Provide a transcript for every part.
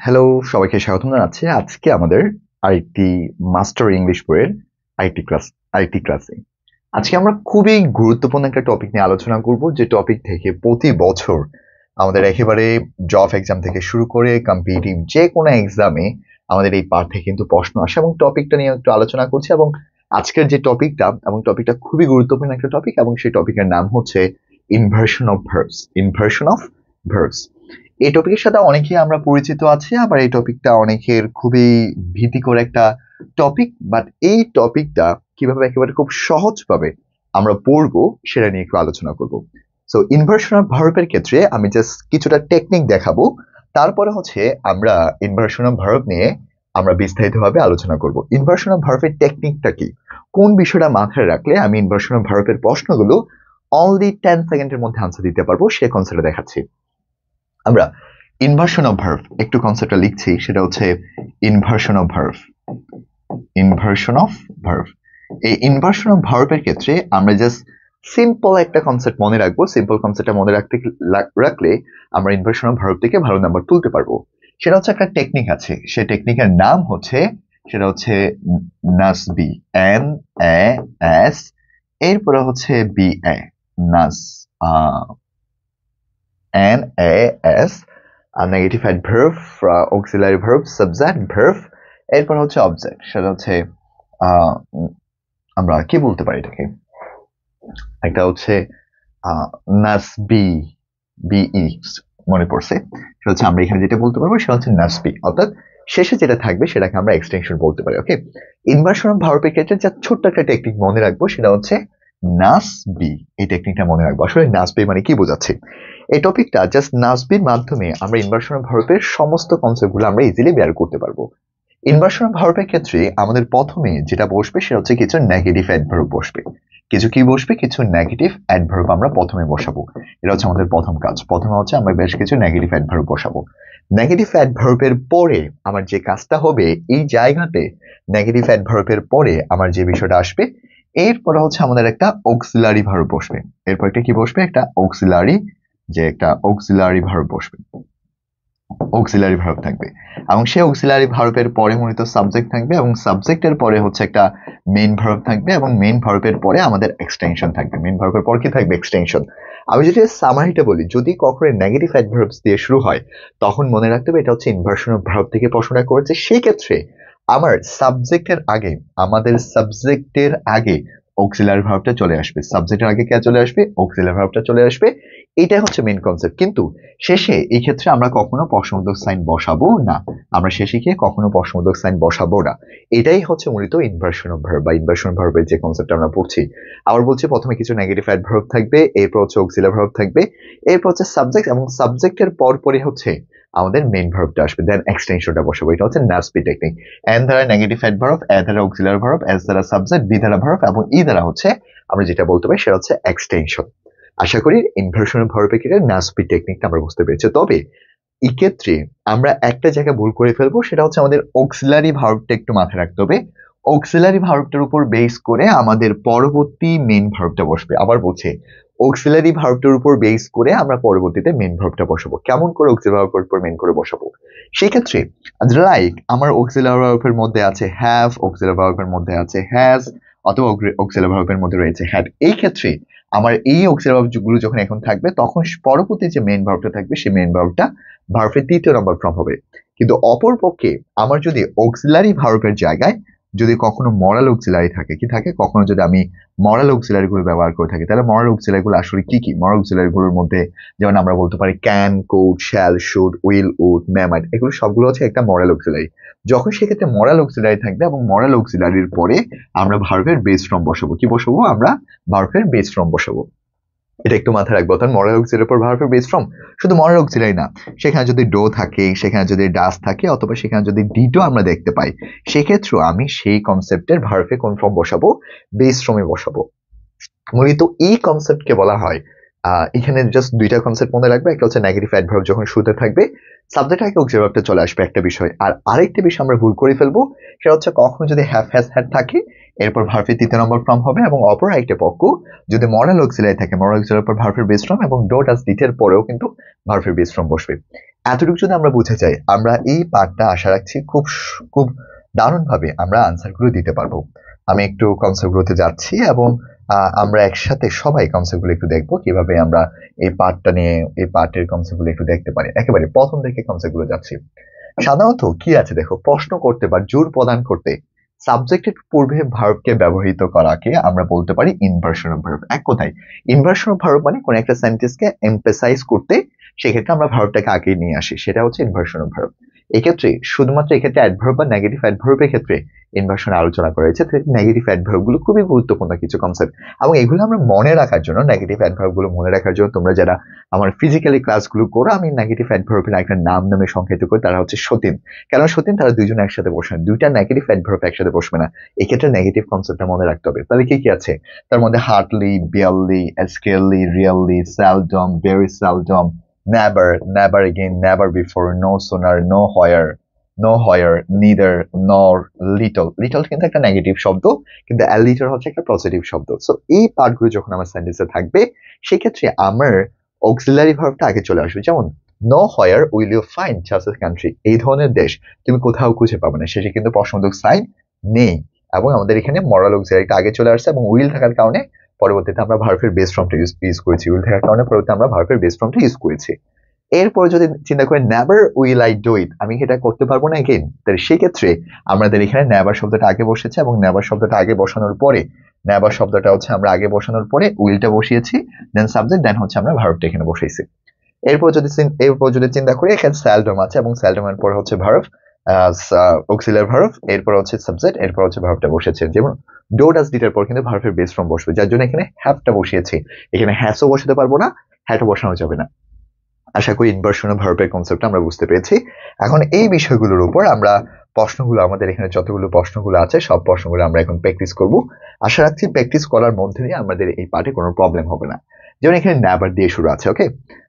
Hello, সবাইকে স্বাগতম জানাচ্ছি আজকে আমাদের আরেকটি মাস্টার ইংলিশ বইয়ের আরেকটি ক্লাসে। আজকে আমরা খুবই গুরুত্বপূর্ণ একটা টপিক নিয়ে আলোচনা করব, যে টপিক থেকে প্রতি বছর আমাদের একেবারে জব এক্সাম থেকে শুরু করে কম্পিটিটিভ যে কোনো এক্সামে আমাদের এই পার্ট থেকে কিন্তু প্রশ্ন আসে, এবং টপিকটা নিয়ে একটু আলোচনা করছি। এবং আজকের যে টপিকটা খুবই গুরুত্বপূর্ণ একটা টপিক, এবং সেই টপিকের নাম হচ্ছে inversion of verbs. Inversion of verbs এই টপিকের সাথে অনেকেই আমরা পরিচিত আছি, আবার এই টপিকটা অনেকের খুবই ভীতিকর একটা টপিক। বাট এই টপিকটা কিভাবে একেবারে খুব সহজভাবে আমরা পড়বো সেটা নিয়ে একটু আলোচনা করব। সো ইনভার্সন অফ ভার্বের ক্ষেত্রে আমি জাস্ট কিছুটা টেকনিক দেখাবো, তারপরে হচ্ছে আমরা ইনভার্সন অফ ভার্ব নিয়ে আমরা বিস্তারিতভাবে আলোচনা করব। ইনভার্সন অফ ভার্বের টেকনিকটা কি, কোন বিষয়টা মাথায় রাখলে আমি ইনভার্সন অফ ভার্বের প্রশ্নগুলো অনলি 10 সেকেন্ডের মধ্যে আনসার দিতে পারবো, সে কনসেপ্টটা দেখাচ্ছি। আমরা ইনভার্সন অফ ভার্ব একটু কনসেপ্টটা লিখছি, সেটা হচ্ছে inversion of verb. Inversion of verb, এই ইনভার্সন অফ ভার্বের ক্ষেত্রে আমরা জাস্ট সিম্পল একটা কনসেপ্ট মনে রাখবো। সিম্পল কনসেপ্টটা মনে রাখলে আমরা ইনভার্সন অফ ভার্ব থেকে ভালো নাম্বার তুলতে পারবো। সেটা হচ্ছে একটা টেকনিক আছে, সেই টেকনিকের নাম হচ্ছে নাসবি, NAS, এরপরে হচ্ছে BA, নাস, NAS, negative adverb, auxiliary verb, subject, verb, এরপর হচ্ছে অবজেক্ট। সেটা হচ্ছে আমরা কি বলতে পারি এটাকে, একটা হচ্ছে নাসবি, BE মনে পড়ছে। সেটা হচ্ছে আমরা এখানে যেটা বলতে পারবো সেটা হচ্ছে নাসবি, অর্থাৎ শেষে যেটা থাকবে সেটাকে আমরা এক্সটেনশন বলতে পারি। ওকে, ইনভার্সন অফ ভার্বের ক্ষেত্রে যা ছোট্ট একটা টেকনিক মনে রাখবো, সেটা হচ্ছে নাসবি। এই টেকনিকটা মনে রাখবো। আসলে নাসবি মানে কি বোঝাচ্ছে, এই টপিকটা জাস্ট নাসবির মাধ্যমে আমরা ইনভার্সন অফ ভার্বের সমস্ত কনসেপ্টগুলো আমরা ইজিলি বের করতে পারবো। ইনভার্সন অফ ভার্বের ক্ষেত্রে আমাদের প্রথমে যেটা বসবে সেটা হচ্ছে কিছু নেগেটিভ অ্যাডভার্ব বসবে। কিছু নেগেটিভ অ্যাডভার্ব আমরা প্রথমে বসাবো। এটা হচ্ছে আমাদের প্রথম কাজ। প্রথমে হচ্ছে আমরা বেশ কিছু নেগেটিভ অ্যাডভার্ব বসাবো। নেগেটিভ অ্যাডভার্বের পরে আমার যে কাজটা হবে, এই জায়গাতে নেগেটিভ অ্যাডভার্বের পরে আমার যে বিষয়টা আসবে, এরপরে হচ্ছে আমাদের একটা অক্সিলারি ভার্ব বসবে। এরপর একটা কি বসবে, একটা অক্সিলারি ভার্ব বসবে। অক্সিলারি ভার্ব থাকবে, এবং সেই অক্সিলারি ভার্বের পরে মূলত সাবজেক্ট থাকবে, এবং সাবজেক্টের পরে হচ্ছে একটা মেইন ভার্ব থাকবে, এবং মেইন ভার্বের পরে আমাদের এক্সটেনশন থাকবে। মেইন ভার্বের পর কি থাকবে, এক্সটেনশন। আমি যদি সামারিটা বলি, যদি কখনো নেগেটিভ অ্যাডভার্বস দিয়ে শুরু হয়, তখন মনে রাখতে হবে এটা হচ্ছে ইনভার্সন অফ ভার্ব থেকে প্রশ্নটা করেছে। সেই ক্ষেত্রে আমাদের সাবজেক্টের আগে অক্সিলারি ভার্বটা চলে আসবে। সাবজেক্টের আগে কে চলে আসবে, অক্সিলারি ভার্বটা চলে আসবে। এটাই হচ্ছে মেইন কনসেপ্ট। কিন্তু শেষে এই ক্ষেত্রে আমরা কখনো প্রশ্নবোধক সাইন বসাবো না। এটাই হচ্ছে মূলত ইনভার্সন অফ ভার্ব বা ইনভার্সন অফ ভার্বের যে কনসেপ্ট আমরা পড়ছি। আবার বলছি, প্রথমে কিছু নেগেটিভ অ্যাডভার্ব থাকবে, এরপর হচ্ছে অক্সিলারি ভার্ব থাকবে, এরপর হচ্ছে সাবজেক্ট, এবং সাবজেক্টের পরপরই হচ্ছে আমাদের মেইন ভার্বটা আসবে, দেন এক্সটেনশনটা বসাবো। এটা হচ্ছে নাসবি টেকনিক। এন দ্বারা নেগেটিভ অ্যাডভার্ব, এ দ্বারা অক্সিলারি ভার্ব, এস দ্বারা সাবজেক্ট, বি দ্বারা ভার্ব, এবং ই দ্বারা হচ্ছে আমরা যেটা বলতে পারি সেটা হচ্ছে এক্সটেনশন। আশা করি ইনভার্সন অফ ভার্বের ক্ষেত্রে নাসবি টেকনিকটা আমরা বুঝতে পেরেছি। তবে এই ক্ষেত্রে আমরা একটা জায়গা ভুল করে ফেলবো, সেটা হচ্ছে আমাদের অক্সিলারি ভার্বটা একটু মাথায় রাখতে হবে। অক্সিলারি ভার্বটার উপর বেস করে আমাদের পরবর্তী মেইন ভার্বটা বসবে। আবার বলছে, অক্সিলারি ভার্বটার উপর বেস করে আমরা পরবর্তীতে মেইন ভার্বটা বসাবো। কেমন করে অক্সিলারি ভার্বের উপর মেইন করে বসাবো, সেই ক্ষেত্রে লাইক আমার অক্সিলারি ভার্বের মধ্যে আছে হ্যাভ, অক্সিলারি ভার্বের মধ্যে আছে হ্যাজ, অথবা অক্সিলারি ভার্বের মধ্যে রয়েছে হ্যাড। এই ক্ষেত্রে আমার এই অক্সিলারি ভার্বগুলো যখন এখন থাকবে, তখন পরবর্তী যে মেইন ভার্বটা থাকবে, সেই মেইন ভার্বটা ভার্বের তৃতীয় নম্বর ফর্ম হবে। কিন্তু অপরপক্ষে আমার যদি অক্সিলারি ভার্বের জায়গায় যদি কখনো মরাল অক্সিলারি থাকে, কি থাকে, কখনো যদি আমি মরাল অক্সিলারি গুলো ব্যবহার করে থাকি, তাহলে মরাল অক্সিলারি গুলো আসলে কি কি? মরাল অক্সিলারি গুলোর মধ্যে যেমন আমরা বলতে পারি can, could, shall, should, will, would, may, might, এগুলো সবগুলো হচ্ছে একটা মরাল অক্সিলারি। যখন সেক্ষেত্রে মরাল অক্সিলারি থাকবে এবং মরাল অক্সিলারির পরে আমরা ভার্বের বেস ফর্ম বসাবো। কি বসাবো? আমরা ভার্বের বেস ফর্ম বসাবো। এটা একটু মাথায় রাখবো। অর্থাৎ মরাল অক্সিলারির উপর ভার্বের বেস ফর্ম, শুধু মরাল অক্সিলারি না, সেখানে যদি ডো থাকে, সেখানে যদি ডাস থাকে, অথবা সেখানে যদি ডিডো আমরা দেখতে পাই, সেক্ষেত্রেও আমি সেই কনসেপ্টের ভার্বে কোন ফর্ম বসাবো, বেস ফর্মে বসাবো। মূলত এই কনসেপ্টকে বলা হয় এখানে জাস্ট দুইটা কনসেপ্ট মনে রাখবে, একটা হচ্ছে নেগেটিভ অ্যাডভার্ব যখন শুরুতে থাকবে সাবজেক্ট আগে অক্সিলারি ভার্বটা চলে আসবে একটা বিষয়, আর আরেকটা বিষয় আমরা ভুল করে ফেলবো, সেটা হচ্ছে কখনো যদি হ্যাভ হ্যাজ হ্যাড থাকে এরপর ভার্বের তৃতীয় নম্বর ফর্ম হবে, এবং অপর একটা পক্ষ যদি মরাল অক্সিলারি থাকে মরাল অক্সিলারির পর ভার্বের বেস ফর্ম এবং ডো ডাজ ডিটের পরেও কিন্তু ভার্বের বেস ফর্ম বসবে। এতটুকু যদি আমরা বুঝে যাই আমরা এই পার্টটা আশা রাখছি খুব দারুণ ভাবে আমরা আনসারগুলো দিতে পারবো। আমি একটু কনসেপ্টগুলোতে যাচ্ছি এবং আমরা একসাথে সবাই কনসেপ্টগুলো একটু দেখবো কিভাবে আমরা এই পার্টটা নিয়ে এই পার্টের কনসেপ্টগুলো একটু দেখতে পারি। একেবারে প্রথম থেকে কনসেপ্টগুলো যাচ্ছি। সাধারণত কি আছে দেখো, প্রশ্ন করতে বা জোর প্রদান করতে সাবজেক্টের পূর্বে ভার্বকে ব্যবহৃত করাকে আমরা বলতে পারি ইনভার্সন অফ ভার্ব। এক কথায় ইনভার্সন অফ ভার্ব মানে কোন একটা সেন্টেন্সকে এমফাসাইজ করতে সেক্ষেত্রে আমরা ভার্বটাকে আগে নিয়ে আসি, সেটা হচ্ছে ইনভার্সন অফ ভার্ব। এক্ষেত্রে শুধুমাত্র এক্ষেত্রে অ্যাডভার্ব বা নেগেটিভ অ্যাডভার্বের ক্ষেত্রে ইনভার্সন আলোচনা করা হয়েছে। নেগেটিভ অ্যাডভার্ব গুলো খুবই গুরুত্বপূর্ণ কিছু কনসেপ্ট এবং এগুলো আমরা মনে রাখার জন্য, নেগেটিভ অ্যাডভার্ব গুলো মনে রাখার জন্য তোমরা যারা আমার ফিজিক্যালি ক্লাসগুলো করো আমি নেগেটিভ অ্যাডভার্বের একটা নামে সংক্ষেপিত করি, তারা হচ্ছে সতীন। কেন সতীন? তারা দুইজন একসাথে বসে না, দুইটা নেগেটিভ অ্যাডভার্ব একসাথে বসবে না, এক্ষেত্রে নেগেটিভ কনসেপ্টটা মনে রাখতে হবে। তাহলে কি কি আছে তার মধ্যে? Hardly, barely, scarcely, really, seldom, very seldom, never, never again, never before, no sooner, no where, no where, neither, nor, little. Little কিন্তু একটা নেগেটিভ শব্দ, কিন্তু a little হচ্ছে একটা পজিটিভ শব্দ। সো এই পার্টগুলো যখন আমার সেন্টেন্সে থাকবে সেক্ষেত্রে আমার অক্সিলারি ভার্বটা আগে চলে আসবে। যেমন nowhere will you find such a country, এই ধরনের দেশ তুমি কোথাও খুঁজে পাবে না, শেষে কিন্তু প্রশ্নবোধক সাইন নেই এবং আমাদের এখানে মরাল অক্সিলারিটা আগে চলে আসছে এবং উইল থাকার কারণে পরবর্তীতে আমরা ভার্বের বেস ফর্মটা ইউজ করেছি। উইল থাকার কারণে পরবর্তীতে আমরা ভার্বের বেস ফর্মটা ইউজ করেছি। এরপর যদি চিন্তা করি never will I do it, আমি এটা করতে পারবো না এগেইন, তাহলে সেক্ষেত্রে আমাদের এখানে নেভার শব্দটা আগে বসেছে এবং নেভার শব্দটা আগে বসানোর পরে নেভার শব্দটা হচ্ছে আমরা আগে বসানোর পরে উইলটা বসিয়েছি, দেন সাবজেক্ট, দেন হচ্ছে আমরা ভার্বটা এখানে বসাইছি। এরপর যদি চিন্তা করি এখানে সেলডম আছে এবং সেলডমের পরে হচ্ছে ভার্ব, অক্সিলারি ভার্ব, এরপর হচ্ছে সাবজেক্ট, এরপর হচ্ছে ভার্বটা বসেছে। যেমন ডো ডাজ ডিটের পর কিন্তু ভার্বের বেস ফর্ম বসবে, যার জন্য এখানে হ্যাভটা বসিয়েছি, এখানে হ্যাসও বসাতে পারবো না, হ্যাটও বসানো যাবে না। আশা করি ইনভার্সন অফ ভার্বের কনসেপ্টটা আমরা বুঝতে পেরেছি। এখন এই বিষয়গুলোর উপর আমরা প্রশ্নগুলো, আমাদের এখানে যতগুলো প্রশ্নগুলো আছে সব প্রশ্নগুলো আমরা এখন প্র্যাকটিস করব। আশা রাখছি প্র্যাকটিস করার মধ্যে দিয়ে আমাদের এই পার্টে কোনো প্রবলেম হবে না। যেমন এখানে নেভার দিয়ে শুরু আছে, ওকে,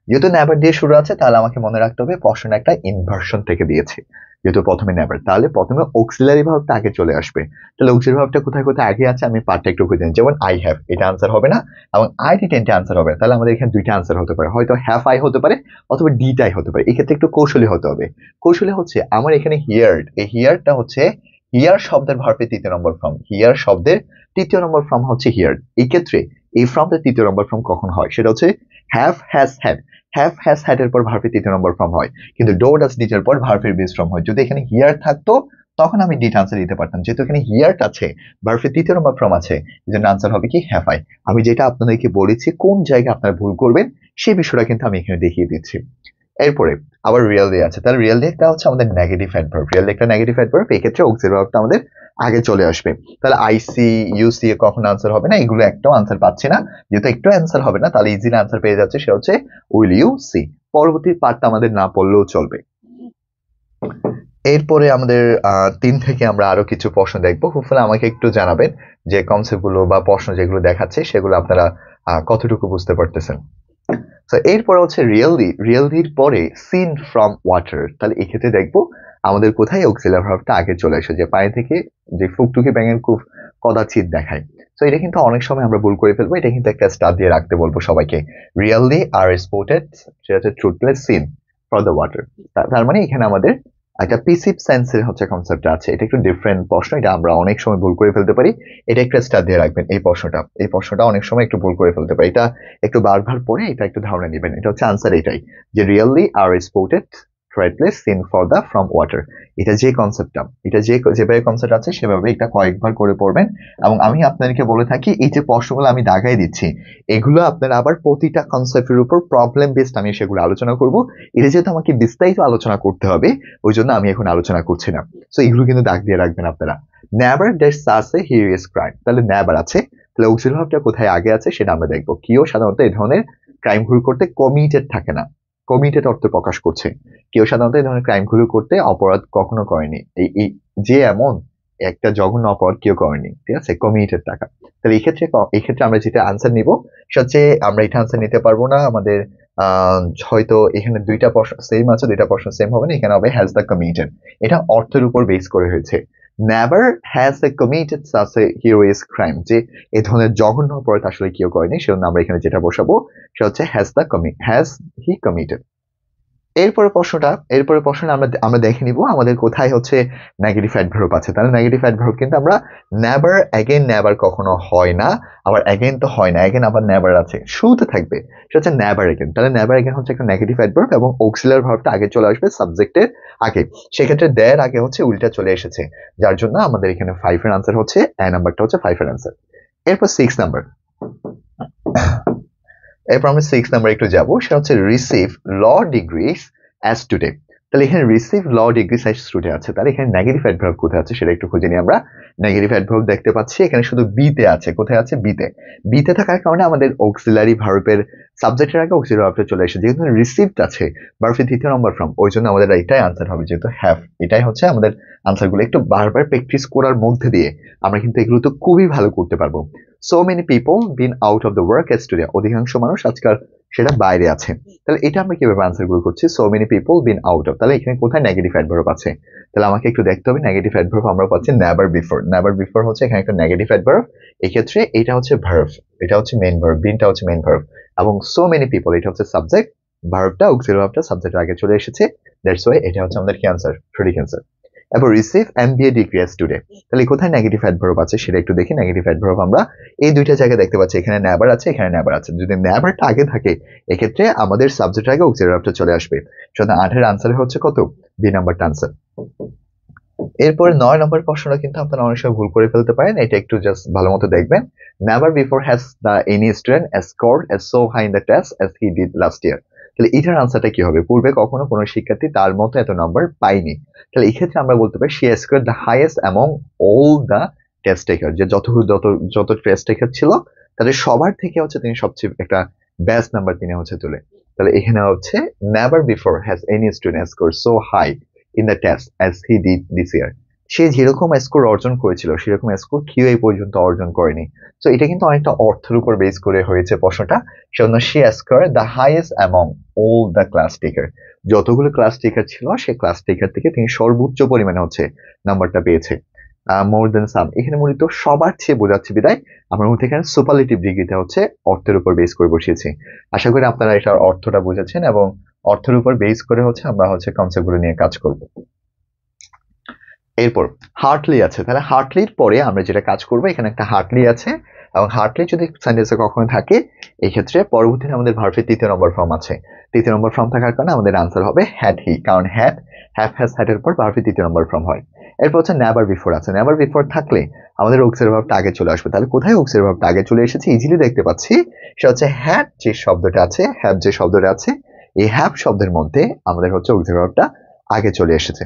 যেহেতু নেভার দিয়ে শুরু আছে তাহলে আমাকে মনে রাখতে হবে প্রশ্নটা একটা ইনভার্সন থেকে দিয়েছে। যেহেতু প্রথমে নেভার, তাহলে প্রথমে অক্সিলারি ভার্বটা আগে চলে আসবে। তাহলে অক্সিলারি ভার্বটা কোথায় কোথায় আগে আছে আমি পার্টটা একটু খুঁজে নিই। যেমন আই হ্যাভ, এটা আনসার হবে না এবং আই ডিডন্ট আনসার হবে। তাহলে আমাদের এখানে দুইটা আনসার হতে পারে, হয়তো হ্যাভ আই হতে পারে অথবা ডিটাই হতে পারে। এক্ষেত্রে একটু কৌশলী হতে হবে। কৌশলী হচ্ছে আমার এখানে হিয়ার্ড, এই হিয়ারটা হচ্ছে হিয়ার শব্দের ভার্বের তৃতীয় নম্বর ফর্ম। হিয়ার শব্দের তৃতীয় নম্বর ফর্ম হচ্ছে হিয়ার্ড। এই ক্ষেত্রে এই ফর্মের তৃতীয় নম্বর ফর্ম কখন হয় সেটা হচ্ছে have has had. Have has had এর পর ভার্বের তৃতীয় নম্বর ফর্ম হয়, কিন্তু ডো ডাজ ডিড এর পর ভার্বের বেস ফর্ম হয়। যদি এখানে হিয়ার থাকতো তখন আমি ডিট আনসার দিতে পারতাম, যেহেতু এখানে হিয়ার্ট আছে, ভার্বের তৃতীয় নম্বর ফর্ম আছে, এই জন্য আনসার হবে কি হ্যাভ আই। আমি যেটা আপনাদেরকে বলেছি কোন জায়গায় আপনারা ভুল করবেন সেই বিষয়টা কিন্তু আমি এখানে দেখিয়ে দিচ্ছি। এরপরে আবার রিয়েল দিয়ে আছে, তাহলে রিয়েল দিয়েটা হচ্ছে আমাদের নেগেটিভ অ্যাডভার্ব। রিয়েল একটা নেগেটিভ অ্যাডভার্ব, এই ক্ষেত্রে অক্সিলারি ভার্বটা আমাদের আগে চলে আসবে। তাহলে আই সি, ইউ সি কখন আনসার হবে না, এগুলো একটাও আনসার পাচ্ছি না। যেহেতু একটু আনসার হবে না তাহলে ইজিলি আনসার পেয়ে যাচ্ছে, সেটা হচ্ছে উইল ইউ সি। পরবর্তী পার্টটা আমাদের না পড়লেও চলবে। এরপরে আমাদের 3 থেকে আমরা আরো কিছু প্রশ্ন দেখবো। হোপফুলি আমাকে একটু জানাবেন যে কনসেপ্টগুলো বা প্রশ্ন যেগুলো দেখাচ্ছে সেগুলো আপনারা কতটুকু বুঝতে পারতেছেন। তো এরপরে হচ্ছে রিয়েলির পরে সিন ফ্রম ওয়াটার। তাহলে এক্ষেত্রে দেখবো আমাদের কোথায় অক্সিলারি ভার্বটা আগে চলে আসে, যে পায়ে থেকে যে ফুকটুকি ব্যাঙের খুব কদাচিৎ দেখায়। তো এটা কিন্তু অনেক সময় আমরা ভুল করে ফেলবো, এটা কিন্তু একটা স্টার দিয়ে রাখতে বলবো সবাইকে। রিয়েলি আর স্পোর্টেড, সেটা হচ্ছে Turtles scene for the water. তার মানে এখানে আমাদের একটা পিসিভ সেন্সের হচ্ছে কনসেপ্ট আছে। এটা একটু ডিফারেন্ট প্রশ্ন, এটা আমরা অনেক সময় ভুল করে ফেলতে পারি। এটা একটা স্টার দিয়ে রাখবেন। এই প্রশ্নটা অনেক সময় একটু ভুল করে ফেলতে পারি, এটা একটু বারবার পরে এটা একটু ধারণা নেবেন। এটা হচ্ছে আনসার এটাই, যে really are spotted threadless seen for the from water. এটা যে কনসেপ্টটা, এটা যেভাবে কনসেপ্ট আছে সেভাবে এটা কয়েকবার করে পড়বেন। এবং আমি আপনাদেরকে বলে থাকি এই যে প্রশ্নগুলো আমি দাগাই দিচ্ছি এগুলো আপনারা আবার প্রতিটা কনসেপ্টের উপর প্রবলেম বেসড আমি সেগুলো আলোচনা করব। এটা যেহেতু আমাকে বিস্তারিত আলোচনা করতে হবে ওই জন্য আমি এখন আলোচনা করছি না। সো এগুলো কিন্তু দাগ দিয়ে রাখবেন আপনারা। Never that such a heinous crime, তাহলে নেভার আছে, তাহলে অক্সিলারি ভার্বটা কোথায় আগে আছে সেটা আমরা দেখবো। কেউ সাধারণত এই ধরনের ক্রাইম গুলো করতে কমিটেড থাকে না, কমিটেড অর্থ প্রকাশ করছে। কেউ সাধারণত এই ধরনের ক্রাইম গুলো করতে অপরাধ কখনো করেনি, এই যে এমন একটা জঘন্য অপরাধ কেউ করেনি, ঠিক আছে, কমিটেড থাকা। তাহলে এই ক্ষেত্রে আমরা যেটা আনসার নিব সেটা হচ্ছে আমরা এটা আনসার নিতে পারবো না, আমাদের হয়তো এখানে দুইটা প্রশ্ন সেম আছে, দুইটা প্রশ্ন সেম হবে না, এখানে হবে হ্যাজ দ্য কমিটেড। এটা অর্থের উপর বেস করে হয়েছে। Never has the committed such a heinous crime, যে এই ধরনের জঘন্য অপরাধ আসলে কেউ করেনি, সেজন্য আমরা এখানে যেটা বসাবো সেটা হচ্ছে হ্যাজ হি কমিটেড। এরপরে প্রশ্নটা আমরা দেখে নিব আমাদের কোথায় হচ্ছে নেগেটিভ অ্যাডভার্ব আছে। তাহলে নেগেটিভ অ্যাডভার্ব কিন্তু আমরা নেভার, অ্যাগেন নেভার কখনো হয় না, আবার অ্যাগেন তো হয় না, অ্যাগেন আবার নেভার আছে, শুরুতে থাকবে সেটা হচ্ছে নেভার অ্যাগেন। তাহলে নেভার অ্যাগেন হচ্ছে একটা নেগেটিভ অ্যাডভার্ব এবং অক্সিলারি ভার্বটা আগে চলে আসবে সাবজেক্টের আগে, সেক্ষেত্রে দেয়ার আগে হচ্ছে উল্টা চলে এসেছে, যার জন্য আমাদের এখানে 5 এর আনসার হচ্ছে এ নাম্বারটা হচ্ছে 5 এর আনসার। এরপর 6 নাম্বার, এরপর আমরা 6 নাম্বার একটু যাবো, সেটা হচ্ছে রিসিভ ল ডিগ্রিজ অ্যাজ টুডে। তাহলে এখানে রিসিভ ল ডিগ্রিজ অ্যাজ টুডে আছে, তাহলে এখানে নেগেটিভ অ্যাডভার্ব কোথায় আছে সেটা একটু খুঁজে নিই আমরা। নেগেটিভ অ্যাডভার্ব দেখতে পাচ্ছি এখানে শুধু বিতে আছে, কোথায় আছে? বিতে থাকার কারণে আমাদের অক্সিলারি ভার্বের সাবজেক্টের আগে অক্সিলারি ভার্বটা চলে এসেছে, যেহেতু রিসিভড আছে ভার্বের দ্বিতীয় নম্বর ফর্ম, ওই জন্য আমাদের এটাই আনসার হবে, যেহেতু হ্যাভ। এটাই হচ্ছে আমাদের আনসারগুলো, একটু বারবার প্র্যাকটিস করার মধ্যে দিয়ে আমরা কিন্তু এগুলো তো খুবই ভালো করতে পারবো। So many people been out of the work yesterday, অধিকাংশ মানুষ আজকাল সেটা বাইরে আছে। তাহলে এটা আমরা কিভাবে আনসার গুলো করছি? So many people been out of, তাহলে এখানে কোথায় নেগেটিভ অ্যাডভার্ব আছে? তাহলে আমাকে একটু দেখতে হবে নেগেটিভ অ্যাডভার্ব আমরা পাচ্ছি never before। never before হচ্ছে এখানে একটা নেগেটিভ অ্যাডভার্ব, এই ক্ষেত্রে এটা হচ্ছে ভার্ব, এটা হচ্ছে মেইন ভার্ব, বিনটা হচ্ছে মেইন ভার্ব, এবং so many people এটা হচ্ছে সাবজেক্ট, ভার্বটা অক্সিলারি ভার্বটা সাবজেক্টের আগে চলে এসেছে, দ্যাটস ওয়াই এটা হচ্ছে আমাদের কি আনসার? সঠিক আনসার। এবার receive MBA degree as today, তাহলে কোথায় নেগেটিভ অ্যাডভার্ব আছে সেটা একটু দেখি। নেগেটিভ অ্যাডভার্ব আমরা এই দুইটা জায়গায় দেখতে পাচ্ছি, এখানে নেভার আছে, এখানে নেভার আছে। যদি নেভারটা আগে থাকে এক্ষেত্রে আমাদের সাবজেক্টের আগে অক্সিলারি ভার্বটা চলে আসবে। সুতরাং 8 এর আনসার হচ্ছে কত? বি নাম্বারটা আনসার। এরপর 9 নম্বর প্রশ্নটা কিন্তু আপনারা অনেক সময় ভুল করে ফেলতে পারেন, এটা একটু জাস্ট ভালো মতো দেখবেন। Never before has the any student scored so high in the test as he did last year. তাহলে এটার আনসারটা কি হবে? পূর্বে কখনো কোনো শিক্ষার্থী তার মতো এত নাম্বার পায়নি। তাহলে এই ক্ষেত্রে আমরা বলতে পারি she scored the highest among all the test taker, যে যত টেস্ট টেকার ছিল তাদের সবার থেকে হচ্ছে তিনি সবচেয়ে একটা বেস্ট নাম্বার তিনি হচ্ছে তুলে। তাহলে এখানে হচ্ছে never before has any student score so high in the test as he did this year, সে যেরকম স্কোর অর্জন করেছিল সেরকম স্কোর কেউ এই পর্যন্ত অর্জন করেনি। তো এটা কিন্তু অনেকটা অর্থের উপর বেস করে হয়েছে প্রশ্নটা, সেজন্য she scored the highest among all the class taker, যতগুলো ক্লাস টেকার ছিল সেই ক্লাস টেকার থেকে তিনি সর্বোচ্চ পরিমাণে হচ্ছে নাম্বারটা পেয়েছে। মোর দেন সাম এখানে মূলত সবার চেয়ে বোঝাচ্ছে বিদায় আমার মধ্যে এখানে সুপারলেটিভ ডিগ্রিটা হচ্ছে অর্থের উপর বেস করে বসিয়েছি। আশা করি আপনারা এটার অর্থটা বুঝেছেন এবং অর্থের উপর বেস করে হচ্ছে আমরা হচ্ছে কনসেপ্টগুলো নিয়ে কাজ করব। এরপর হার্টলি আছে, তাহলে হার্টলির পরে আমরা যেটা কাজ করব, এখানে একটা হার্টলি আছে এবং হার্টলি যদি সেন্টেন্সে কখনো থাকে এই ক্ষেত্রে পরবর্তীতে আমাদের ভার্বের তৃতীয় নম্বর ফর্ম আছে, তৃতীয় নম্বর ফর্ম থাকার কারণে আমাদের আনসার হবে হ্যাড হি, কারণ হ্যাভ হ্যাজ হ্যাড এর পর ভার্বের তৃতীয় নম্বর ফর্ম হয়। এরপর হচ্ছে নেভার বিফোর আছে, নেভার বিফোর থাকলে আমাদের অক্সিলারি ভার্বটা আগে চলে আসবে। তাহলে কোথায় অক্সিলারি ভার্বটা আগে চলে এসেছে ইজিলি দেখতে পাচ্ছি, সেটা হচ্ছে হ্যাড যে শব্দটা আছে, হ্যাভ যে শব্দটা আছে, এই হ্যাভ শব্দের মধ্যে আমাদের হচ্ছে অক্সিলারি ভার্বটা আগে চলে এসেছে।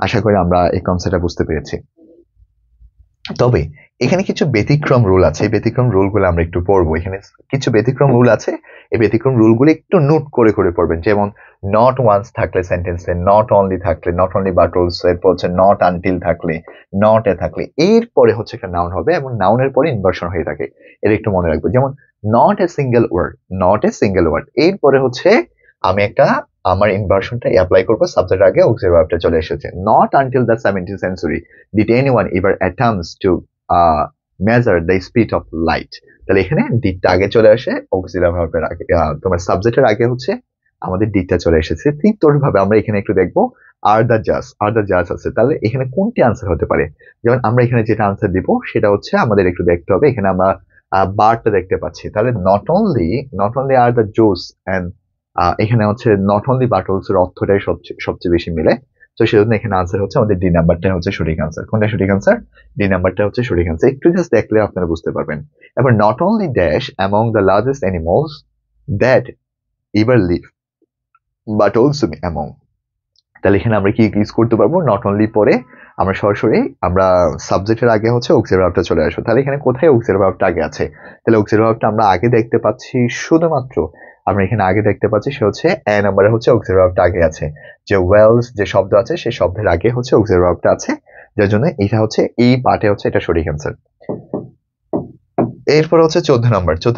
আশা করি আমরা এই কনসেপ্টটা বুঝতে পেরেছি। তবে এখানে কিছু ব্যতিক্রম রুল আছে, এই ব্যতিক্রম রুলগুলো আমরা একটু পড়বো। এখানে কিছু ব্যতিক্রম রুল আছে, এই ব্যতিক্রম রুলগুলো একটু নোট করে করে পড়বেন। যেমন নট ওয়ান্স থাকলে সেন্টেন্সে, নট অনলি থাকলে, নট অনলি বাট অলসো, এরপর হচ্ছে নট আনটিল থাকলে, নট এ থাকলে এরপরে হচ্ছে একটা নাউন হবে এবং নাউনের পরে ইনভার্সন হয়ে থাকে, এটা একটু মনে রাখবো। যেমন not a single word, not a single word এরপরে হচ্ছে আমি একটা আমার ইনভার্সনটা অ্যাপ্লাই করবো, সাবজেক্ট আগে অক্সিলারি ভার্বটা চলে এসেছে। Not until the 17th century did anyone ever attempts to measure the speed of light, তাহলে এখানে ডিডটা আগে চলে আসে অক্সিলারি ভার্বের আগে, তোমার সাবজেক্টের আগে হচ্ছে আমাদের ডিডটা চলে এসেছে। ঠিক তোরভাবে আমরা এখানে একটু দেখবো আর দ্য জাজ আছে, তাহলে এখানে কোনটি আনসার হতে পারে? যেমন আমরা এখানে যেটা আনসার দিব সেটা হচ্ছে আমাদের একটু দেখতে হবে, এখানে আমরা বারটা দেখতে পাচ্ছি, তাহলে নট অনলি আর দ্য জোস এন্ড এখানে হচ্ছে নট অনলি বাট অলসো এর অর্থটাই সবচেয়ে বেশি মিলে। তো সেজন্য এখানে আনসার হচ্ছে আমাদের ডি নাম্বারটা হচ্ছে সঠিক আনসার। কোনটা সঠিক আনসার? ডি নাম্বারটা হচ্ছে সঠিক আনসার। একটু জাস্ট দেখলে আপনারা বুঝতে পারবেন। এবার not only dash among the largest animals that ever live but also among, তাহলে এখানে আমরা কি ইউজ করতে পারবো? নট অনলি পরে আমরা সরাসরি আমরা সাবজেক্টের আগে হচ্ছে অক্সিলারি ভার্বটা চলে আসবে। তাহলে এখানে কোথায় অক্সিলারি ভার্বটা আগে আছে? তাহলে অক্সিলারি ভার্বটা আমরা আগে দেখতে পাচ্ছি, শুধুমাত্র আমরা এখানে আগে দেখতে পাচ্ছি সে হচ্ছে এ নম্বরে হচ্ছে অক্সিলারি ভার্বটা আগে আছে, যে ওয়েলস যে শব্দ আছে সেই শব্দের আগে হচ্ছে অক্সিলারি ভার্বটা আছে, যার জন্য এটা হচ্ছে এই পার্টে হচ্ছে এটা সঠিক অ্যান্সার। এরপর হচ্ছে 14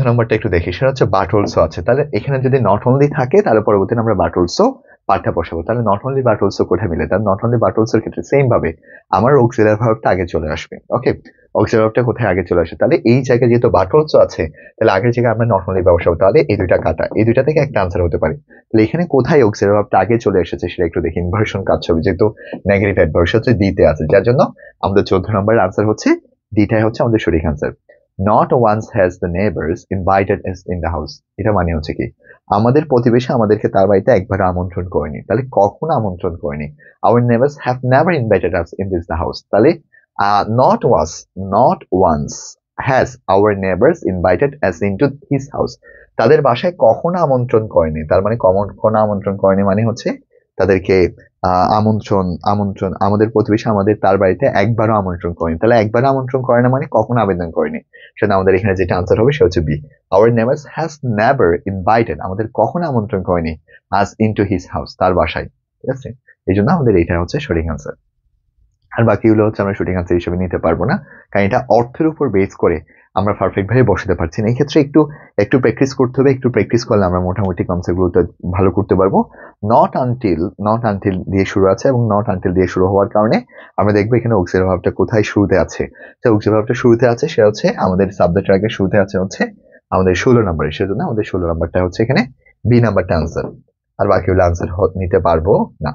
নম্বরটা একটু দেখি, সেটা হচ্ছে বাট অলসো আছে। তাহলে এখানে যদি নট অনলি থাকে তাহলে পরবর্তীতে আমরা বাট অলসো পার্টটা বসাবো। তাহলে নট অনলি বাট অলসো কোথায় মিলে? তাহলে নট অনলি বাট অলসোর ক্ষেত্রে সেম ভাবে আমার অক্সিলারি ভার্বটা আগে চলে আসবে। ওকে, অক্সিলারি ভার্বটা কোথায় আগে চলে আসে? তাহলে এই জায়গায় যেহেতু বাট অলসো আছে, তাহলে আগের জায়গায় আমরা নট অনলি বসাবো। তাহলে এই দুইটা কাটা, এই দুইটা থেকে একটা আনসার হতে পারে। তাহলে এখানে কোথায় অক্সিলারি ভার্বটা আগে চলে এসেছে সেটা একটু দেখি। ইনভার্সন কাজ হবে, যেহেতু নেগেটিভ অ্যাডভার্স হচ্ছে দিতে আছে, যার জন্য আমাদের 14 নম্বরের আনসার হচ্ছে ডিটাই হচ্ছে আমাদের সঠিক answer. Not once has the neighbors invited us in the house. এটা মানে হচ্ছে কি, আমাদের প্রতিবেশী আমাদেরকে তার বাড়িতে একবার আমন্ত্রণ করেনি। তাহলে কখনো আমন্ত্রণ করেনি। Our neighbors have never invited us in this the house. তাহলে not once has our neighbors invited us into his house. তাদের বাসায় কখনো আমন্ত্রণ করেনি। তার মানে কখনো আমন্ত্রণ করেনি মানে হচ্ছে তাদেরকে আমন্ত্রণ আমন্ত্রণ আমাদের প্রতিবেশী আমাদের তার বাড়িতে একবারও আমন্ত্রণ করেনি। তাহলে একবারও আমন্ত্রণ করে না মানে কখনো আবেদন করেনি। সেটা আমাদের এখানে যেটা আনসার হবে সেটা হচ্ছে B. Our neighbors has never invited, আমাদের কখনো আমন্ত্রণ করেনি us into his house, তার বাসায়। ঠিক আছে, এই জন্য আমাদের এটা হচ্ছে সঠিক আনসার। আর বাকিগুলো হচ্ছে আমরা সঠিক আনসার হিসেবে নিতে পারবো না, কারণ এটা অর্থের উপর বেস করে আমরা পারফেক্ট ভাবে বসাতে পারছি না। এই ক্ষেত্রে একটু প্র্যাকটিস করতে হবে। একটু প্র্যাকটিস করলে আমরা মোটামুটি কনসেপ্টগুলো ভালো করতে পারবো। নট আনটিল দিয়ে শুরু আছে এবং নট আনটিল দিয়ে শুরু হওয়ার কারণে আমরা দেখবো এখানে অক্সিলারি ভার্বটা কোথায় শুরুতে আছে। তো অক্সিলারি ভার্বটা শুরুতে আছে, সেটা হচ্ছে আমাদের সাবজেক্টের আগে শুরুতে আছে হচ্ছে আমাদের 16 নম্বরে। সেজন্য আমাদের 16 নাম্বারটা হচ্ছে এখানে বি নাম্বারটা আনসার। আর বাকিগুলো আনসার নিতে পারবো না।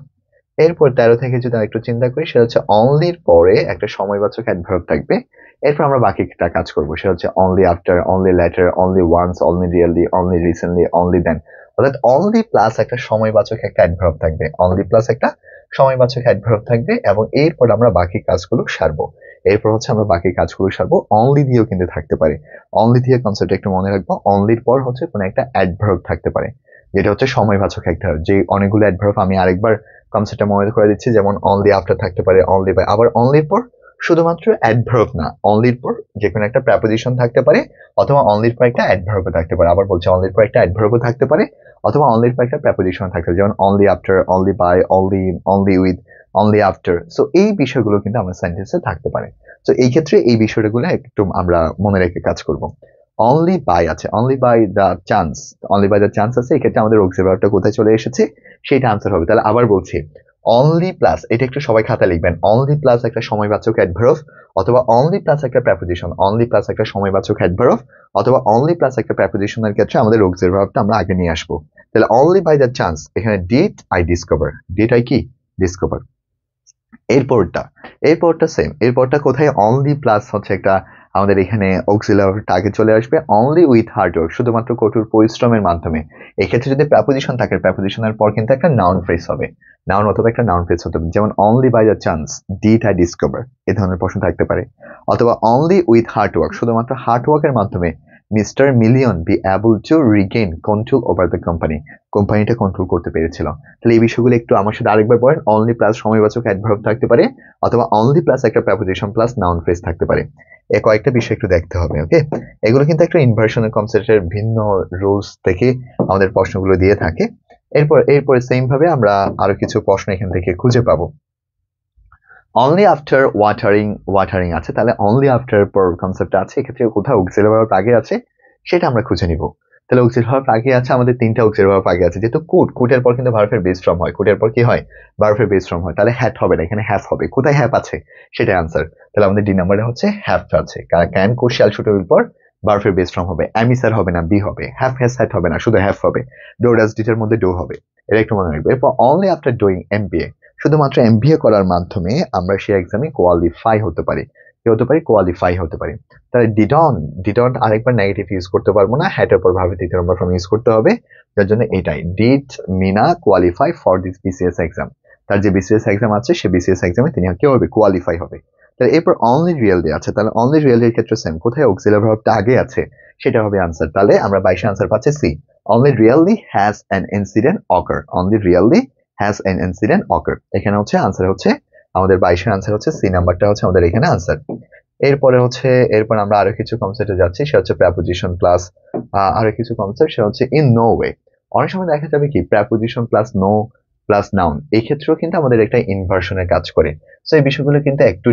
এরপর 13 থেকে যদি একটু চিন্তা করি, সেটা হচ্ছে অনলির পরে একটা সময়বাচক অ্যাডভার্ব থাকবে। এরপর আমরা বাকিটা কাজ করবো, সেটা হচ্ছে only after, only later, only once, only really, only recently, only then. অর্থাৎ অনলি প্লাস একটা সময়বাচক একটা অ্যাডভার্ব থাকবে, অনলি প্লাস একটা সময়বাচক অ্যাডভার্ব থাকবে এবং এরপর আমরা বাকি কাজগুলো সারবো। এরপর হচ্ছে আমরা বাকি কাজগুলো সারবো। অনলি দিয়েও কিন্তু থাকতে পারে। অনলি দিয়ে কনসেপ্ট একটু মনে রাখবো। অনলির পর হচ্ছে কোনো একটা অ্যাডভার্ব থাকতে পারে, যেটা হচ্ছে সময়বাচক একটা, যে অনেকগুলো অ্যাডভার্ব আমি আরেকবার কনসেপ্টটা মনে করে দিচ্ছি। যেমন অনলি আফটার থাকতে পারে, অনলি বাই, আবার অনলির পর শুধুমাত্র অ্যাডভার্ব না, অনলির পর যে কোনো একটা প্রেপোজিশন থাকতে পারে, অথবা অনলির পর একটা অ্যাডভার্ব থাকতে পারে। আবার বলছে অনলির পর একটা অ্যাডভার্ব থাকতে পারে, অথবা অনলির পর একটা প্রেপোজিশন থাকতে পারে, যেমন only after, only by, only with, only after. So এই বিষয়গুলো কিন্তু আমার সেন্টেন্সে থাকতে পারে। তো এই ক্ষেত্রে এই বিষয়গুলো একটু আমরা মনে রেখে কাজ করব। অনলি বাই আছে, only by the chance, only by the chance আছে। এক্ষেত্রে আমাদের অক্সিলারি ভার্বটা কোথায় চলে এসেছে সেটা আনসার হবে। তাহলে আবার বলছি, অনলি প্লাস, এটা একটু সবাই খাতা লিখবেন, অনলি প্লাস একটা সময়বাচক অ্যাডভার্ব, অথবা অনলি প্লাস একটা প্রেপোজিশন, অনলি প্লাস একটা সময়বাচক অ্যাডভার্ব, অথবা অনলি প্লাস একটা প্রেপোজিশনের ক্ষেত্রে আমাদের অক্সিলারি ভার্বটা আমরা আগে নিয়ে আসবো। তাহলে অনলি বাই দ্য চান্স, এখানে did I discover, did I কি ডিসকভার। এরপরটা সেম, এরপরটা কোথায়? অনলি প্লাস হচ্ছে একটা আমাদের এখানে অক্সিলারিটা আগে চলে আসবে। অনলি উইথ হার্ড ওয়ার্ক, শুধুমাত্র কঠোর পরিশ্রমের মাধ্যমে। এক্ষেত্রে যদি প্রেপোজিশন থাকে, প্রেপোজিশনের পর কিন্তু একটা নাউন ফ্রেজ হবে, নাউন অথবা একটা নাউন ফ্রেজ হতে হবে। যেমন only by the chance did I discover, এই ধরনের প্রশ্ন থাকতে পারে। অথবা অনলি উইথ হার্ড ওয়ার্ক, শুধুমাত্র হার্ড ওয়ার্কের মাধ্যমে mister million be able to regain control over the company, কোম্পানিটা কন্ট্রোল করতে পেরেছিল। তাহলে এই বিষয়গুলো একটু আমার সাথে আরেকবার পড়েন। অনলি প্লাস সময়বাচক অ্যাডভার্ব থাকতে পারে, অথবা অনলি প্লাস একটা প্রেপোজিশন প্লাস নাউন ফ্রেজ থাকতে পারে। এই কয়েকটা বিষয় একটু দেখতে হবে। ওকে, এগুলো কিন্তু একটা ইনভার্সনের কনসেপ্টের ভিন্ন রুলস থেকে আমাদের প্রশ্নগুলো দিয়ে থাকে। এরপরে সেম ভাবে আমরা আরো কিছু প্রশ্ন এখান থেকে খুঁজে পাবো। অনলি আফটার ওয়াটারিং আছে, তাহলে অনলি আফটার পর কনসেপ্ট আছে। এক্ষেত্রে কোথাও অক্সিলারি ভার্ব আগে আছে সেটা আমরা খুঁজে নিব। তাহলে অক্সিলারি ভার্ব আগে আছে, আমাদের 3টা অক্সিলারি ভার্ব আগে আছে। যেহেতু কুটের পর কিন্তু ভার্বের বেস ফর্ম হয়, কুটের পর কি হয়? ভার্বের বেস ফর্ম হয়। তাহলে হ্যাট হবে না, এখানে হ্যাভ হবে। কোথায় হ্যাভ আছে সেটা আনসার। তাহলে আমাদের ডি নাম্বারে হচ্ছে হ্যাভ আছে। ক্যান কোড শ্যাল শুডের পর ভার্বের বেস ফর্ম হবে। এম স্যার হবে না, বি হবে। হ্যাভ হ্যাজ হ্যাট হবে না, শুধু হ্যাভ হবে। ডো ডাজ ডিটের মধ্যে ডো হবে। এটা একটু মনে রাখবে। এরপর অনলি আফটার ডুইং এমবিএ, শুধুমাত্র এমবিএ করার মাধ্যমে আমরা সেই এক্সামে কোয়ালিফাই হতে পারি। কি হতে পারি? কোয়ালিফাই হতে পারি। তাহলে ডিডন্ট আরেকবার নেগেটিভ ইউজ করতে পারবো না, হ্যাটের পর ভাবে 3 নম্বর ফর্ম ইউজ করতে হবে। যার জন্য এটাই did Mina qualify for this BCS exam. তার যে বিসিএস এক্সাম আছে সেই বিসিএস এক্সামে তিনি কি হবে? কোয়ালিফাই হবে। তাহলে এরপর অনলি রিয়েলি আছে, তাহলে অনলি রিয়েলির ক্ষেত্রে সেম, কোথায় অক্সিলারি ভার্বটা আগে আছে সেটা হবে আনসার। তাহলে আমরা 22 আনসার পাচ্ছি C. Only really has an incident occur, only really has an incident occurred। এখানে হচ্ছে আনসার হচ্ছে আমাদের 22 এর আনসার হচ্ছে সি নাম্বারটা হচ্ছে আমাদের এখানে আনসার। এরপর আমরা আরো কিছু কনসেপ্টে যাচ্ছি, সেটা হচ্ছে প্রেপোজিশন প্লাস আরো কিছু কনসেপ্ট, সেটা হচ্ছে ইন নো ওয়ে। অনেক সময় দেখা যাবে কি preposition plus no plus noun, এই ক্ষেত্রেও কিন্তু আমাদের একটা ইনভার্সনের কাজ করে। সো এই বিষয়গুলো কিন্তু একটু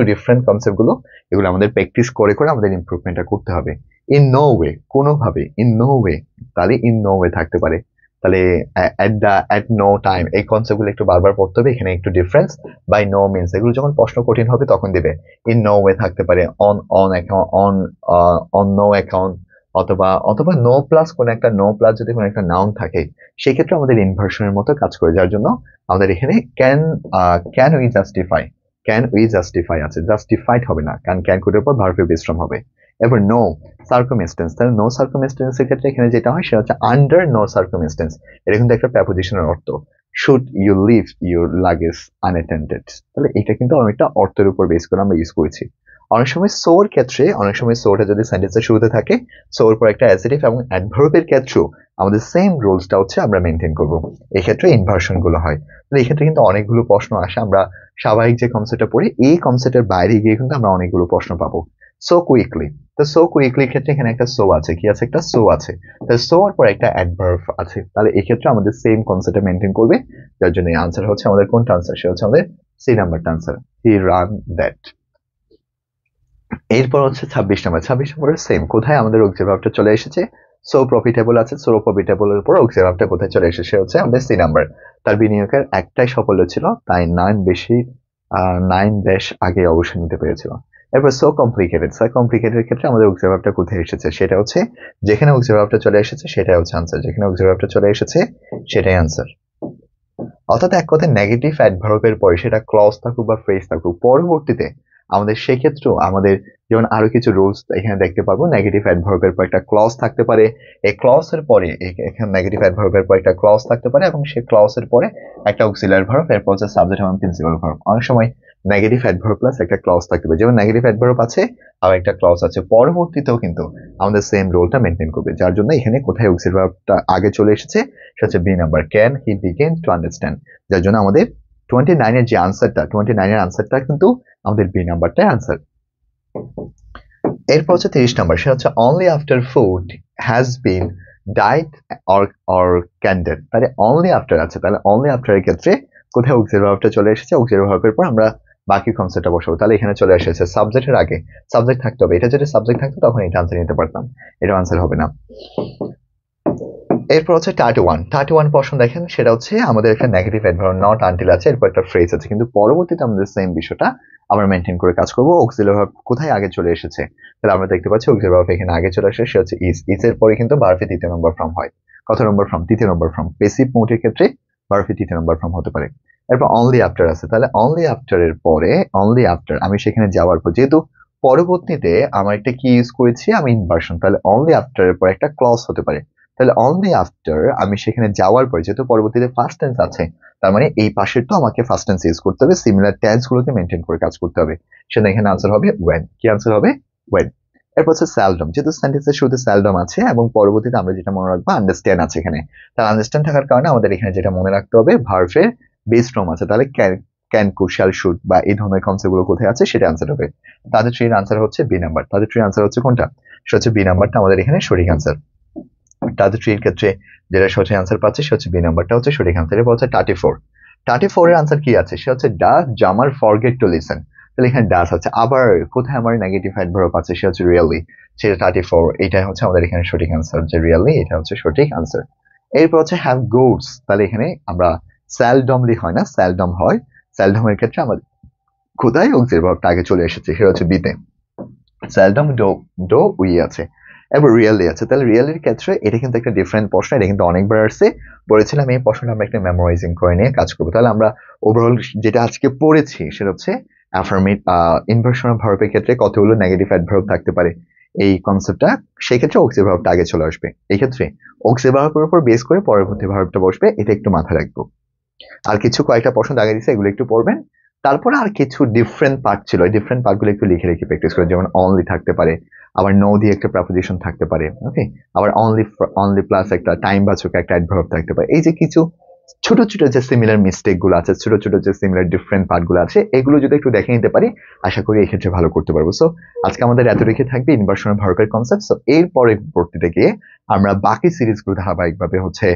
ডিফারেন্ট কনসেপ্ট গুলো, এগুলো আমাদের প্র্যাকটিস করে করে আমাদের ইমপ্রুভমেন্টটা করতে হবে। ইন নো ওয়ে, কোনোভাবে, ইন নো ওয়ে, তাহলে ইন নো ওয়ে থাকতে পারে, তাহলে এট নো টাইম, এই কনসেপ্ট গুলো একটু বারবার পড়তে হবে, এখানে একটু ডিফারেন্স। বাই নো মিনস, এগুলো যখন প্রশ্ন কঠিন হবে তখন দিবে। ইন নো ওয়ে থাকতে পারে, on on account, on no account, অথবা অথবা নো প্লাস কোন একটা, নো প্লাস যদি কোনো একটা নাউন থাকে সেক্ষেত্রে আমাদের ইনভার্সনের মতো কাজ করে, যার জন্য আমাদের এখানে can we justify, can we justify আছে, জাস্টিফাইড হবে না, কারণ ক্যান কোডের পর ভার্বের বিশ্রাম হবে। এবার নো সার্কামস্টেন্স, তাহলে নো সার্কামস্টেন্স এর ক্ষেত্রে এখানে যেটা হয় সেটা হচ্ছে আন্ডার নো সার্কামস্টেন্স, এটা কিন্তু একটা প্রেপোজিশনের অর্থ। Should you leave your luggage unattended, তাহলে এটা কিন্তু অনেকটা অর্থের উপর বেস করে আমরা ইউজ করেছি। অনেক সময় সোর ক্ষেত্রে, অনেক সময় সোটা যদি সেন্টেন্সের শুরুতে থাকে, সোর পর একটা অ্যাডজেক্টিভ এবং অ্যাডভার্বের ক্ষেত্রেও আমাদের সেম রুলসটা হচ্ছে আমরা মেনটেন করব, এক্ষেত্রে ইনভার্সন গুলো হয়। তো এই ক্ষেত্রে কিন্তু অনেকগুলো প্রশ্ন আসে, আমরা স্বাভাবিক যে কনসেপ্টটা পড়ি এই কনসেপ্টের বাইরে গিয়ে কিন্তু আমরা অনেকগুলো প্রশ্ন পাবো। সো কুইকলি, তো সো কুইকলি ক্ষেত্রে এখানে একটা সো আছে, কি আছে, একটা সো আছে, তাহলে সো এর পর একটা অ্যাডভার্ব আছে, তাহলে এই ক্ষেত্রে আমাদের সেম কনসেপ্টটা মেনটেন করবে, যার জন্য আনসার হচ্ছে আমাদের কোনটা আনসার, সেটা হচ্ছে আমাদের সি নাম্বারটা আনসার, হি রান দ্যাট। এরপর হচ্ছে 26 নম্বরের সেম, কোথায় আমাদের অক্সিলারি ভার্বটা চলে এসেছে, সো প্রফিটেবল আছে, সো প্রফিটেবল এর উপর অক্সিলারি ভার্বটা কোথায় চলে এসেছে, হচ্ছে আমাদের সি নাম্বার। তার বিনিয়োগের একটাই সাফল্য ছিল, তাই 9 আগে অবশ্যই নিতে পেরেছিল। এরপর সো কমপ্লিকেটেড, কমপ্লিকেটেড ক্ষেত্রে আমাদের অক্সিলারি ভার্বটা কোথায় এসেছে, সেটা হচ্ছে যেখানে অক্সিলারি ভার্বটা চলে এসেছে সেটাই হচ্ছে আনসার, যেখানে অক্সিলারি ভার্বটা চলে এসেছে সেটাই আনসার। অর্থাৎ এক কথায় নেগেটিভ অ্যাডভার্বের পরে সেটা ক্লজ থাকুক বা ফ্রেজ থাকুক, পরবর্তীতে আমাদের সেক্ষেত্রেও আমাদের যেমন আরো কিছু রুলস এখানে দেখতে পাবো, নেগেটিভ অ্যাডভার্বের পর একটা ক্লজ থাকতে পারে, এই ক্লজ এর পরে এখানে নেগেটিভ অ্যাডভার্বের পর একটা ক্লজ থাকতে পারে এবং সেই ক্লজ এর পরে একটা অক্সিলারি ভার্ব, এরপর হচ্ছে সাবজেক্ট এবং প্রিন্সিপাল ভার্ব। অনেক সময় নেগেটিভ অ্যাডভার্ব প্লাস একটা ক্লজ থাকতে পারে, যেমন নেগেটিভ অ্যাডভার্ব আছে আর একটা ক্লজ আছে, পরবর্তীতেও কিন্তু আমাদের সেম রোলটা মেনটেন করবে, যার জন্য এখানে কোথায় অক্সিলারি ভার্বটা আগে চলে এসেছে সেটা হচ্ছে B number, can he begin to understand, যার জন্য আমাদের 29 যে আনসারটা, 29 আনসারটা কিন্তু আমাদের বি নাম্বারটাই আনসার। এরপর হচ্ছে 30 নাম্বার, সেটা হচ্ছে only after food has been ডাইট অর ক্যান্ডেড, তাহলে অনলি আফটার আছে, তাহলে অনলি আফটার এর ক্ষেত্রে কোথায় অক্সিলারি ভার্বটা চলে এসেছে, অক্সিলারি ভার্বের পর আমরা বাকি কনসেপ্টটা বসাবো, তাহলে এখানে চলে এসেছে সাবজেক্টের আগে, সাবজেক্ট থাকতে হবে, এটা যদি সাবজেক্ট থাকতো তখন এটা আনসার নিতে পারতাম, এটা আনসার হবে না। এরপর হচ্ছে 31 পোর্শন দেখেন, সেটা হচ্ছে আমাদের একটা নেগেটিভ অ্যাডভার্ব নট আনটিল আছে, এরপর একটা ফ্রেজ আছে, কিন্তু পরবর্তীতে আমাদের সেম বিষয়টা আমরা মেনটেন করে কাজ করব। অক্সিলারি ভার্ব কোথায় আগে চলে এসেছে, তাহলে আমরা দেখতে পাচ্ছি অক্সিলারি ভার্ব এখানে আগে চলে আসে, সে হচ্ছে ইজ এর পরে কিন্তু ভার্বের তৃতীয় নম্বর ফর্ম হয়, কত নম্বর ফর্ম, তৃতীয় নম্বর ফর্ম, প্যাসিভ মোডের ক্ষেত্রে ভার্বের তৃতীয় নম্বর ফর্ম হতে পারে। এরপর অনলি আফটার আছে, তাহলে অনলি আফটার এর পরে, অনলি আফটার আমি সেখানে যাওয়ার পর, যেহেতু পরবর্তীতে আমার একটা কি ইউজ করেছি, আমি ইনভার্সন, তাহলে অনলি আফটার এর পর একটা ক্লজ হতে পারে, তাহলে অনলি আফটার আমি সেখানে যাওয়ার পর, যেহেতু পরবর্তীতে ফার্স্ট টেন্স আছে, তার মানে এই পাশের তো আমাকে ফার্স্ট টেন্স ইউজ করতে হবে, সিমিলার টেন্স গুলোকে মেনটেন করে কাজ করতে হবে, সেটা এখানে আনসার হবে ওয়েন, কি আনসার হবে ওয়েন। এরপর হচ্ছে স্যালডম, যেহেতু সেন্টেন্সের শুরুতে স্যালডম আছে এবং পরবর্তীতে আমরা যেটা মনে রাখবো আন্ডারস্ট্যান্ড আছে এখানে, তার আন্ডারস্ট্যান্ড থাকার কারণে আমাদের এখানে যেটা মনে রাখতে হবে ভার্বের বেস ফর্ম আছে, তাহলে ক্যান কুড শ্যাল শুড বা এই ধরনের কনসেপ্ট গুলো কোথায় আছে সেটা আনসার হবে। তাদের ট্রির আনসার হচ্ছে বি নাম্বার, তাদের ট্রির আনসার হচ্ছে কোনটা, সেটা হচ্ছে বি নাম্বারটা আমাদের এখানে সঠিক আনসার। তাদের ট্রির ক্ষেত্রে যেটা সঠিক আনসার পাচ্ছে সে হচ্ছে বি নাম্বারটা হচ্ছে সঠিক আনসার। এরপর হচ্ছে 34 এর আনসার কি আছে, সে হচ্ছে ডাজ জামার ফরগেট টু লিসেন, তাহলে এখানে ডাজ আছে, আবার কোথায় আমার নেগেটিভ অ্যাডভার্ব আছে, সে হচ্ছে রিয়েলি, সেটা 34, এটাই হচ্ছে আমাদের এখানে সঠিক আনসার, যে রিয়েলি এটা হচ্ছে সঠিক আনসার। এরপর হচ্ছে হ্যাভ গুডস, তাহলে এখানে আমরা স্যালডমলি হয় না, স্যালডম হয়, স্যালডমের ক্ষেত্রে আমাদের কোথায় অক্সিলারি ভার্বটা আগে চলে এসেছে, সেটা হচ্ছে বিতে, স্যালডম ডো উই আছে, এবার রিয়েলি আছে, তাহলে রিয়েলির ক্ষেত্রে এটা কিন্তু একটা ডিফারেন্ট প্রশ্ন, এটা কিন্তু অনেকবার আসছে, বলেছিলাম এই প্রশ্নটা আমরা একটা মেমোরাইজিং করে নিয়ে কাজ করবো। তাহলে আমরা ওভারঅল যেটা আজকে পড়েছি সেটা হচ্ছে অ্যাফার্মেটিভ ইনভার্সন অফ ভার্বের ক্ষেত্রে কতগুলো নেগেটিভ অ্যাডভার্ব থাকতে পারে এই কনসেপ্টটা, সেই ক্ষেত্রে অক্সিলারি ভার্বটা আগে চলে আসবে, এই ক্ষেত্রে অক্সিলারি ভার্বের উপর বেস করে পরবর্তী ভার্বটা বসবে, এটা একটু মাথায় রাখবো। আর কিছু কয়েকটা প্রশ্ন দাগে দিচ্ছে, এগুলো একটু পড়বেন। তারপরে আর কিছু ডিফারেন্ট পার্ট ছিল, এই ডিফারেন্ট পার্টগুলো একটু লিখে রেখে প্র্যাকটিস করে, যেমন অনলি থাকতে পারে, আবার নো দিয়ে একটা প্রেপোজিশন থাকতে পারে, ওকে, আবার অনলি প্লাস একটা টাইম বাচক একটা অ্যাডভার্ব থাকতে পারে। এই যে কিছু ছোট ছোট যে সিমিলার মিস্টেক গুলো আছে, ছোট ছোট যে সিমিলার ডিফারেন্ট পার্ট গুলো আছে, এগুলো যদি একটু দেখে নিতে পারি আশা করি এই ক্ষেত্রে ভালো করতে পারবো। সো আজকে আমাদের এতটুকু থাকবে ইনভার্সন অফ ভার্বের কনসেপ্ট। সো এর পরবর্তীতে গিয়ে আমরা বাকি সিরিজগুলো ধারাবাহিকভাবে হচ্ছে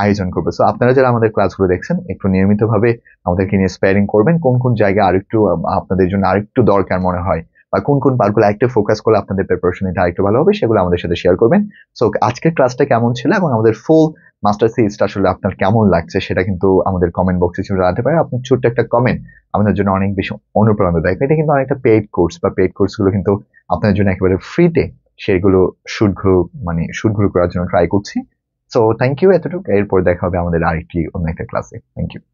আয়োজন করবো। সো আপনারা যারা আমাদের ক্লাসগুলো দেখছেন একটু নিয়মিতভাবে আমাদেরকে নিয়ে স্পেয়ারিং করবেন, কোন কোন জায়গায় আরেকটু আপনাদের জন্য আরেকটু দরকার মনে হয়, বা কোন কোন পার্টগুলো একটু ফোকাস করলে আপনাদের প্রিপারেশন এটা আরেকটু ভালো হবে, সেগুলো আমাদের সাথে শেয়ার করবেন। সো আজকের ক্লাসটা কেমন ছিল এবং আমাদের ফুল মাস্টার সিরিজটা আসলে আপনার কেমন লাগছে সেটা কিন্তু আমাদের কমেন্ট বক্সে ছিল জানাতে পারেন। আপনার ছোট্ট একটা কমেন্ট আমাদের জন্য অনেক বেশি অনুপ্রেরণা দেয়। এটা কিন্তু অনেকটা পেইড কোর্স, বা পেইড কোর্সগুলো কিন্তু আপনার জন্য একেবারে ফ্রিতে সেগুলো শুটগুলো করার জন্য ট্রাই করছি। সো থ্যাংক ইউ এতটুকু। এরপর দেখা হবে আমাদের আরেকটি অন্য একটা ক্লাসে। Thank you.